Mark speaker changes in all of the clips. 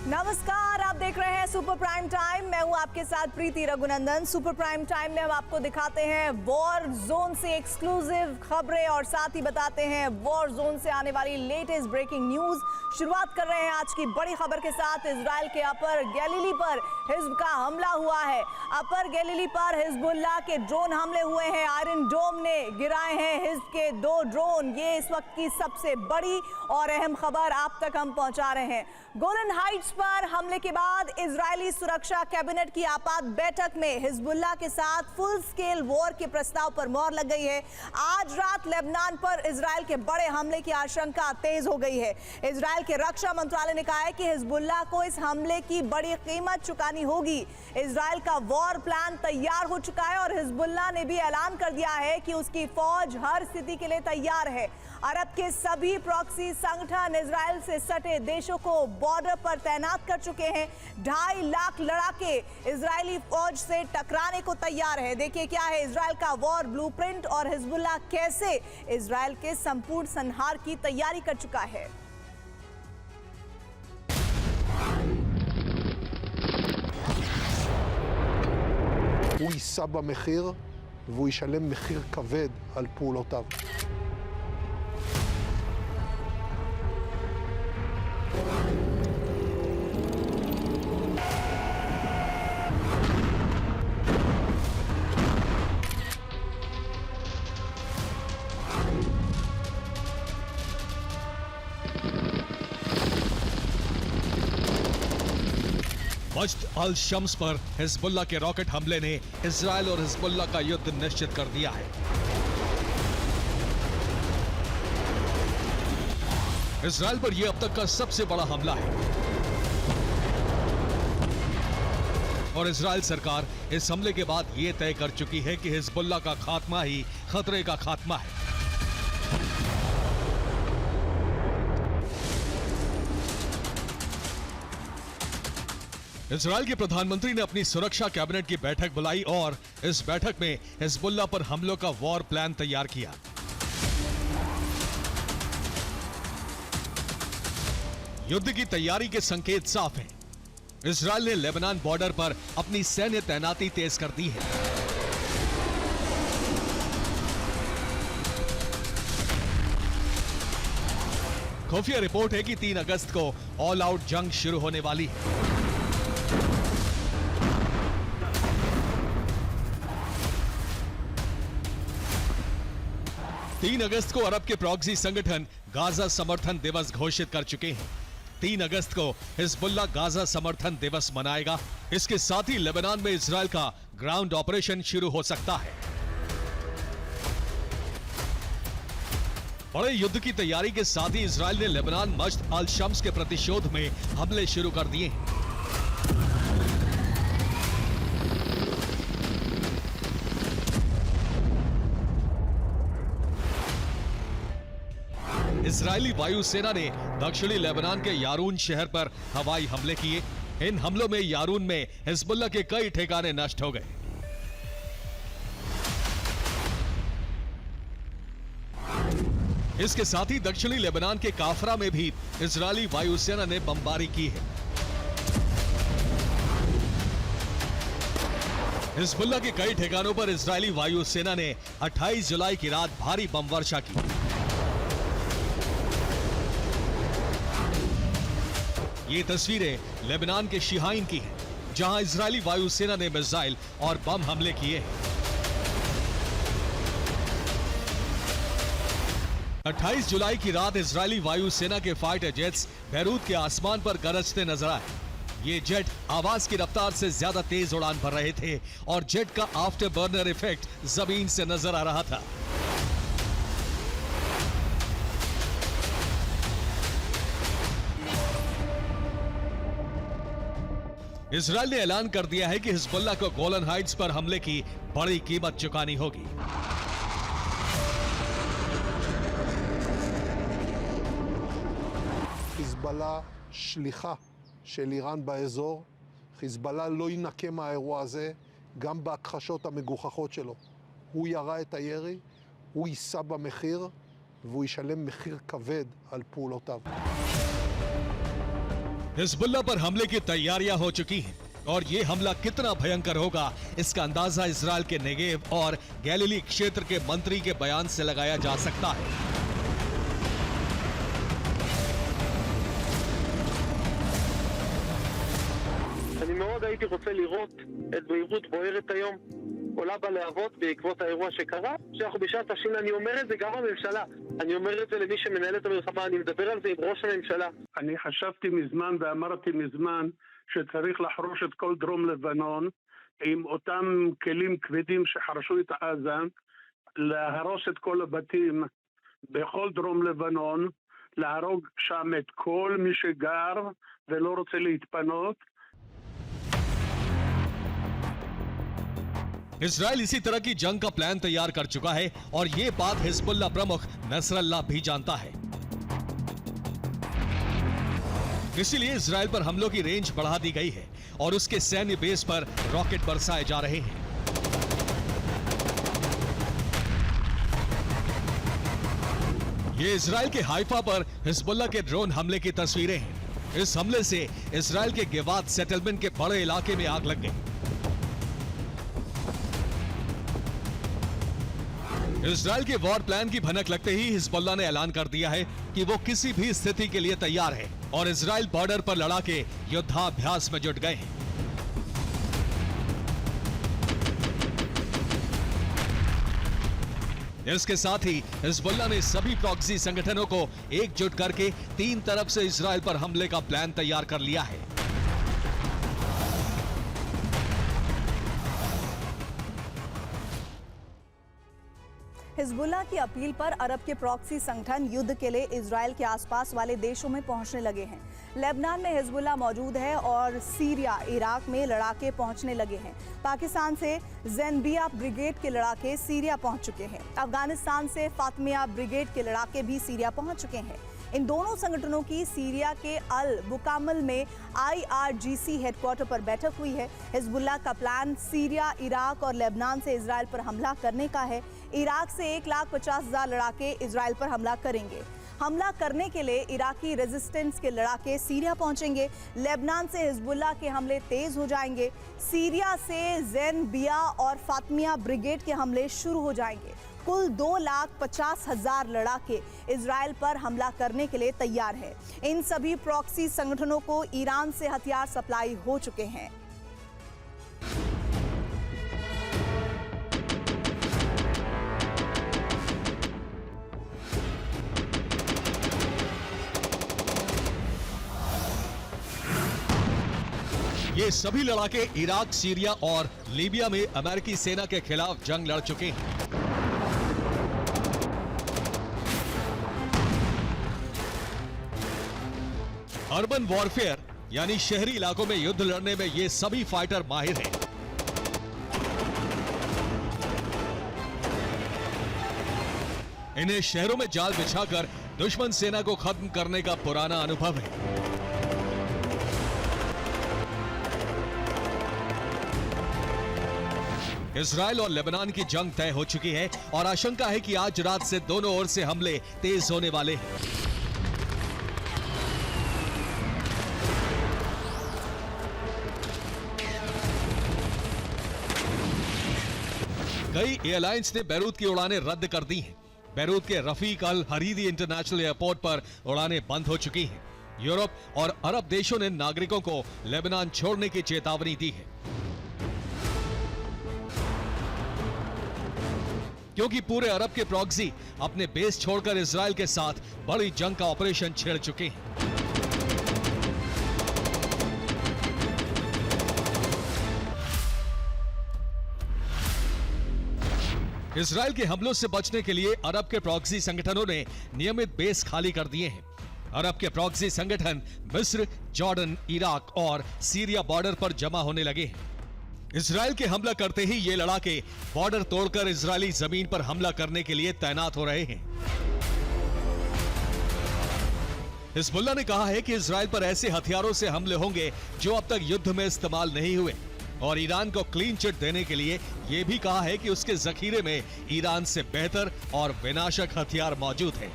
Speaker 1: नमस्कार, आप देख रहे हैं सुपर प्राइम टाइम। मैं हूं आपके साथ प्रीति रघुनंदन। सुपर प्राइम टाइम में हम आपको दिखाते हैं वॉर जोन से एक्सक्लूसिव खबरें और साथ ही बताते हैं वॉर जोन से आने वाली लेटेस्ट ब्रेकिंग न्यूज। शुरुआत कर रहे हैं आज की बड़ी खबर के साथ। इजराइल के अपर गैलिली पर हिज्ब का हमला हुआ है। अपर गैलिली पर हिजबुल्लाह के ड्रोन हमले हुए हैं। आयरन डोम ने गिराए हैं हिज्ब के 2 ड्रोन। ये इस वक्त की सबसे बड़ी और अहम खबर आप तक हम पहुंचा रहे हैं। गोलन हाइट्स पर हमले के बाद इजरायली सुरक्षा कैबिनेट की आपात बैठक में हिजबुल्लाह के साथ फुल स्केल वॉर के प्रस्ताव पर मोहर लग गई है। आज रात लेबनान पर इजराइल के बड़े हमले की आशंका तेज हो गई है। इजराइल के रक्षा मंत्रालय ने कहा है कि हिजबुल्लाह को इस हमले की बड़ी कीमत चुकानी होगी। इजराइल का वॉर प्लान तैयार हो चुका है और हिजबुल्लाह ने भी ऐलान कर दिया है कि उसकी फौज हर स्थिति के लिए तैयार है। अरब के सभी प्रॉक्सी संगठन इजराइल से सटे देशों को बॉर्डर पर तैनात कर चुके हैं। 2.5 लाख लड़ाके इजरायली फौज से टकराने को तैयार है। देखिए क्या है इजराइल का वॉर ब्लूप्रिंट और हिजबुल्लाह कैसे इजराइल के संपूर्ण संहार की तैयारी कर चुका है।
Speaker 2: הוא יישא במחיר והוא ישלם מחיר כבד על פעולותיו.
Speaker 3: मश्त अल शम्स पर हिजबुल्लाह के रॉकेट हमले ने इजराइल और हिजबुल्लाह का युद्ध निश्चित कर दिया है। इजराइल पर यह अब तक का सबसे बड़ा हमला है और इजराइल सरकार इस हमले के बाद यह तय कर चुकी है कि हिजबुल्लाह का खात्मा ही खतरे का खात्मा है। इजराइल के प्रधानमंत्री ने अपनी सुरक्षा कैबिनेट की बैठक बुलाई और इस बैठक में हिजबुल्लाह पर हमलों का वॉर प्लान तैयार किया। युद्ध की तैयारी के संकेत साफ हैं। इजराइल ने लेबनान बॉर्डर पर अपनी सैन्य तैनाती तेज कर दी है। खुफिया रिपोर्ट है कि 3 अगस्त को ऑल आउट जंग शुरू होने वाली है। तीन अगस्त को अरब के प्रॉक्सी संगठन गाजा समर्थन दिवस घोषित कर चुके हैं। 3 अगस्त को हिजबुल्लाह गाजा समर्थन दिवस मनाएगा। इसके साथ ही लेबनान में इजराइल का ग्राउंड ऑपरेशन शुरू हो सकता है। बड़े युद्ध की तैयारी के साथ ही इजराइल ने लेबनान मश्त अल शम्स के प्रतिशोध में हमले शुरू कर दिए हैं। इजरायली वायुसेना ने दक्षिणी लेबनान के यारून शहर पर हवाई हमले किए। इन हमलों में यारून में हिजबुल्लाह के कई ठिकाने नष्ट हो गए। इसके साथ ही दक्षिणी लेबनान के काफरा में भी इजरायली वायुसेना ने बमबारी की है। हिजबुल्लाह के कई ठिकानों पर इजरायली वायुसेना ने 28 जुलाई की रात भारी बम वर्षा की। ये तस्वीरें लेबनान के शिहाइन की हैं, जहां इजरायली वायुसेना ने मिसाइल और बम हमले किए हैं। 28 जुलाई की रात इजरायली वायुसेना के फाइटर जेट्स बैरूत के आसमान पर गरजते नजर आए। ये जेट आवाज की रफ्तार से ज्यादा तेज उड़ान भर रहे थे और जेट का आफ्टर बर्नर इफेक्ट जमीन से नजर आ रहा था। इजराइल ने ऐलान कर दिया है कि हिजबुल्लाह को गोलन हाइट्स पर हमले की बड़ी कीमत चुकानी होगी।
Speaker 2: חיזבאללה שליחה של איראן באזור. חיזבאללה לא ינקה מהאירוע הזה, גם בהכחשות המגוחכות שלו. הוא ירה את הירי, הוא יישא במחיר, והוא ישלם מחיר כבד על פעולותיו.
Speaker 3: हिजबुल्लाह पर हमले की तैयारियां हो चुकी हैं और ये हमला कितना भयंकर होगा इसका अंदाजा इजरायल के नेगेव और गैलिली क्षेत्र के मंत्री के बयान से लगाया जा सकता है।
Speaker 4: אני מאוד הייתי רוצה לראות את ביירות בוערת היום עולה בלהבות בעקבות האירוע שקרה, שאנחנו בשעת השין, אני אומר את זה גם בממשלה, אני אומר את זה למי שמנהל את המלחמה, אני מדבר על זה עם ראש הממשלה.
Speaker 5: אני חשבתי מזמן ואמרתי מזמן שצריך לחרוש את כל דרום לבנון עם אותם כלים כבדים שחרשו את עזה, להרוס את כל הבתים בכל דרום לבנון, להרוג שם את כל מי שגר ולא רוצה להתפנות.
Speaker 3: इजराइल इसी तरह की जंग का प्लान तैयार कर चुका है और ये बात हिजबुल्लाह प्रमुख नसरल्लाह भी जानता है। इसीलिए इजराइल पर हमलों की रेंज बढ़ा दी गई है और उसके सैन्य बेस पर रॉकेट बरसाए जा रहे हैं। ये इजराइल के हाइफा पर हिजबुल्लाह के ड्रोन हमले की तस्वीरें हैं। इस हमले से इजराइल के गिवात सेटलमेंट के बड़े इलाके में आग लग गई। इजराइल के वॉर प्लान की भनक लगते ही हिजबुल्लाह ने ऐलान कर दिया है कि वो किसी भी स्थिति के लिए तैयार है और इजराइल बॉर्डर पर लड़ाके युद्धाभ्यास में जुट गए हैं। इसके साथ ही हिजबुल्लाह ने सभी प्रॉक्सी संगठनों को एकजुट करके 3 तरफ से इजराइल पर हमले का प्लान तैयार कर लिया है।
Speaker 1: हिजबुल्लाह की अपील पर अरब के प्रॉक्सी संगठन युद्ध के लिए इजराइल के आसपास वाले देशों में पहुंचने लगे हैं। लेबनान में हिजबुल्लाह मौजूद है और सीरिया, इराक में लड़ाके पहुंचने लगे हैं। पाकिस्तान से ज़ैनबिया ब्रिगेड के लड़ाके सीरिया पहुंच चुके हैं। अफगानिस्तान से फातिमिया ब्रिगेड के लड़ाके भी सीरिया पहुंच चुके हैं। इन दोनों संगठनों की सीरिया के अल बुकामल में IRGC हेडक्वार्टर पर बैठक हुई है। हिजबुल्लाह का प्लान सीरिया, इराक और लेबनान से इजराइल पर हमला करने का है। इराक से 1,50,000 लड़ाके इजराइल पर हमला करेंगे। हमला करने के लिए इराकी रेजिस्टेंस के लड़ाके सीरिया पहुंचेंगे। लेबनान से हिजबुल्लाह के हमले तेज हो जाएंगे। सीरिया से ज़ैनबिया और फातिमिया ब्रिगेड के हमले शुरू हो जाएंगे। कुल 2,50,000 लड़ाके इजराइल पर हमला करने के लिए तैयार है। इन सभी प्रॉक्सी संगठनों को ईरान से हथियार सप्लाई हो चुके हैं।
Speaker 3: ये सभी लड़ाके इराक, सीरिया और लीबिया में अमेरिकी सेना के खिलाफ जंग लड़ चुके हैं। अर्बन वॉरफेयर यानी शहरी इलाकों में युद्ध लड़ने में ये सभी फाइटर माहिर हैं। इन्हें शहरों में जाल बिछाकर दुश्मन सेना को खत्म करने का पुराना अनुभव है। इजराइल और लेबनान की जंग तय हो चुकी है और आशंका है कि आज रात से दोनों ओर से हमले तेज होने वाले हैं। कई एयरलाइंस ने बैरूत की उड़ानें रद्द कर दी हैं। बैरूत के रफीक अल हरीरी इंटरनेशनल एयरपोर्ट पर उड़ानें बंद हो चुकी हैं। यूरोप और अरब देशों ने नागरिकों को लेबनान छोड़ने की चेतावनी दी है, क्योंकि पूरे अरब के प्रॉक्सी अपने बेस छोड़कर इजराइल के साथ बड़ी जंग का ऑपरेशन छेड़ चुके हैं। इजराइल के हमलों से बचने के लिए अरब के प्रॉक्सी संगठनों ने नियमित बेस खाली कर दिए हैं। अरब के प्रॉक्सी संगठन मिस्र, जॉर्डन, इराक और सीरिया बॉर्डर पर जमा होने लगे हैं। इजराइल के हमला करते ही ये लड़ाके बॉर्डर तोड़कर इजरायली जमीन पर हमला करने के लिए तैनात हो रहे हैं। हिजबुल्लाह ने कहा है कि इजराइल पर ऐसे हथियारों से हमले होंगे जो अब तक युद्ध में इस्तेमाल नहीं हुए और ईरान को क्लीन चिट देने के लिए यह भी कहा है कि उसके जखीरे में ईरान से बेहतर और विनाशक हथियार मौजूद है।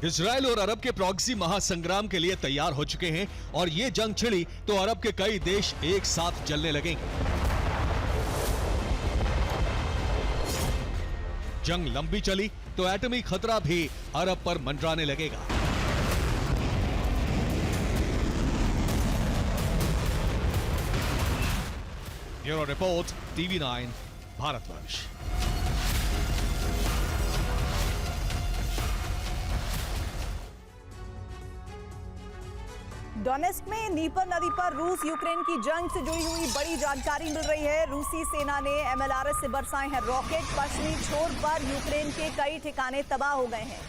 Speaker 3: इजराइल और अरब के प्रॉक्सी महासंग्राम के लिए तैयार हो चुके हैं और ये जंग छिड़ी तो अरब के कई देश एक साथ जलने लगेंगे। जंग लंबी चली तो एटमी खतरा भी अरब पर मंडराने लगेगा। Bureau report, TV9 Bharatvarsh.
Speaker 1: Donetsk में नीपर नदी पर रूस यूक्रेन की जंग से जुड़ी हुई बड़ी जानकारी मिल रही है। रूसी सेना ने MLRS से बरसाए हैं रॉकेट। पश्चिमी छोर पर यूक्रेन के कई ठिकाने तबाह हो गए हैं।